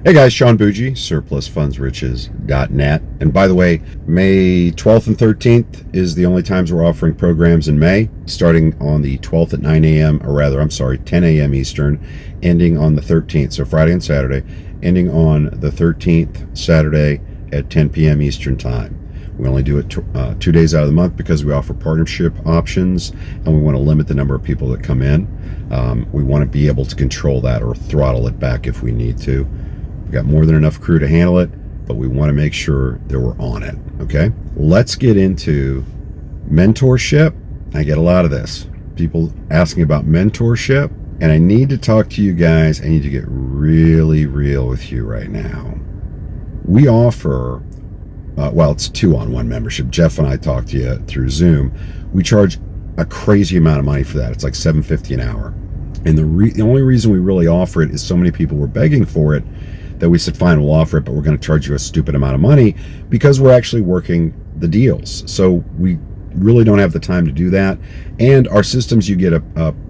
Hey guys, Sean Bougie, surplusfundsriches.net. And by the way, May 12th and 13th is the only times we're offering programs in May, starting on the 12th at 9 a.m., or rather, 10 a.m. Eastern, ending on the 13th, so Friday and Saturday, ending on the 13th, Saturday at 10 p.m. Eastern Time. We only do it 2 days out of the month because we offer partnership options and we want to limit the number of people that come in. We want to be able to control that or throttle it back if we need to. We've got more than enough crew to handle it, but we want to make sure that we're on it, okay? Let's get into mentorship. I get a lot of this. People asking about mentorship, and I need to talk to you guys. I need to get really real with you right now. We offer, it's 2-on-1 membership. Jeff and I talk to you through Zoom. We charge a crazy amount of money for that. It's like $7.50 an hour. And the only reason we really offer it is so many people were begging for it that we said, fine, we'll offer it, but we're going to charge you a stupid amount of money because we're actually working the deals. So we really don't have the time to do that. And our systems, you get a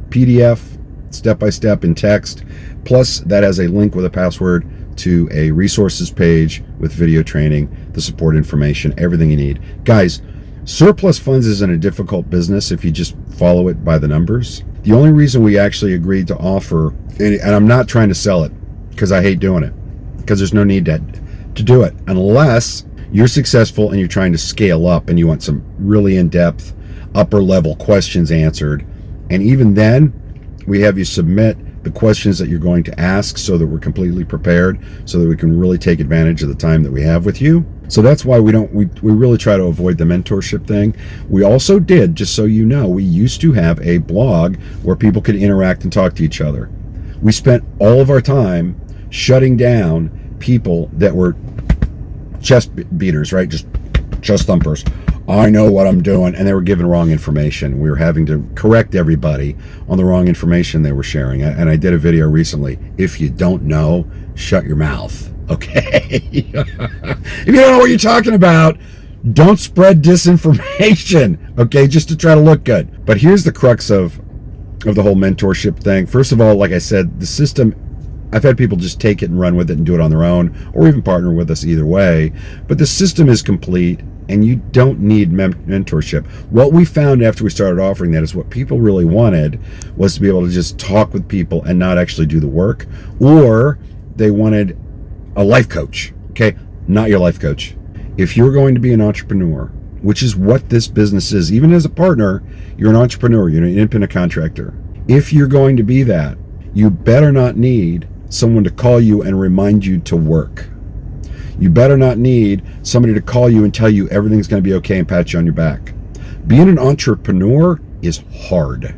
PDF, step-by-step in text, plus that has a link with a password to a resources page with video training, the support information, everything you need. Guys, surplus funds isn't a difficult business if you just follow it by the numbers. The only reason we actually agreed to offer, and I'm not trying to sell it because I hate doing it, because there's no need to do it unless you're successful and you're trying to scale up and you want some really in-depth, upper-level questions answered. And even then, we have you submit the questions that you're going to ask so that we're completely prepared, so that we can really take advantage of the time that we have with you. So that's why we really try to avoid the mentorship thing. We also did, just so you know, we used to have a blog where people could interact and talk to each other. We spent all of our time shutting down people that were chest beaters, right? Just chest thumpers. I know what I'm doing. And they were given wrong information. We were having to correct everybody on the wrong information they were sharing. And I did a video recently. If you don't know, shut your mouth. Okay? If you don't know what you're talking about, don't spread disinformation. Okay? Just to try to look good. But here's the crux of the whole mentorship thing. First of all, like I said, the system, I've had people just take it and run with it and do it on their own, or even partner with us either way. But the system is complete, and you don't need mentorship. What we found after we started offering that is what people really wanted was to be able to just talk with people and not actually do the work, or they wanted a life coach. Okay, not your life coach. If you're going to be an entrepreneur, which is what this business is, even as a partner, you're an entrepreneur, you're an independent contractor. If you're going to be that, you better not need someone to call you and remind you to work. You better not need somebody to call you and tell you everything's going to be okay and pat you on your back. Being an entrepreneur is hard. It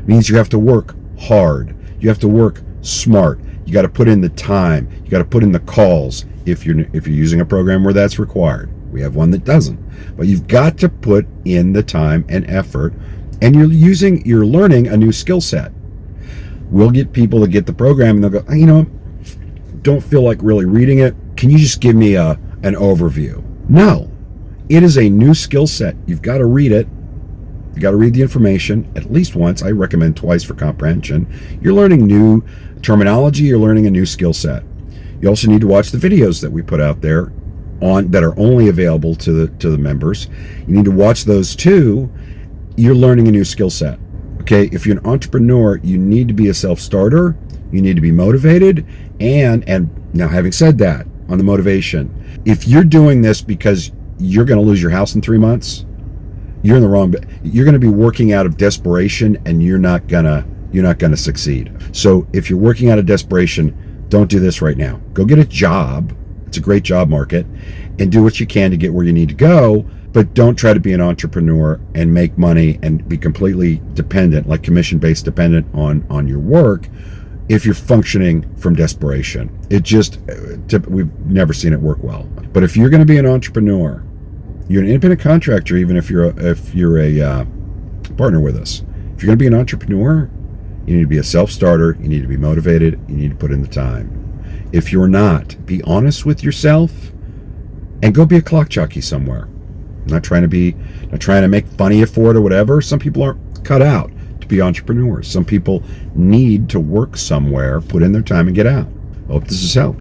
means you have to work hard. You have to work smart. You got to put in the time. You got to put in the calls if you're using a program where that's required. We have one that doesn't. But you've got to put in the time and effort, and you're learning a new skill set. We'll get people to get the program and they'll go, don't feel like really reading it. Can you just give me an overview? No, it is a new skill set. You've got to read it. You got to read the information at least once. I recommend twice for comprehension. You're learning new terminology. You're learning a new skill set. You also need to watch the videos that we put out there that are only available to the members. You need to watch those too. You're learning a new skill set. Okay, if you're an entrepreneur, you need to be a self-starter. You need to be motivated. And now, having said that, on the motivation, if you're doing this because you're going to lose your house in 3 months, you're in the wrong. You're going to be working out of desperation, and you're not gonna succeed. So if you're working out of desperation, don't do this right now. Go get a job. It's a great job market, and do what you can to get where you need to go. But don't try to be an entrepreneur and make money and be completely dependent, like commission-based dependent on your work if you're functioning from desperation. We've never seen it work well. But if you're going to be an entrepreneur, you're an independent contractor, even if you're a partner with us. If you're going to be an entrepreneur, you need to be a self-starter, you need to be motivated, you need to put in the time. If you're not, be honest with yourself and go be a clock jockey somewhere. Not trying to make fun of you for it or whatever. Some people aren't cut out to be entrepreneurs. Some people need to work somewhere, put in their time, and get out. I hope this has helped.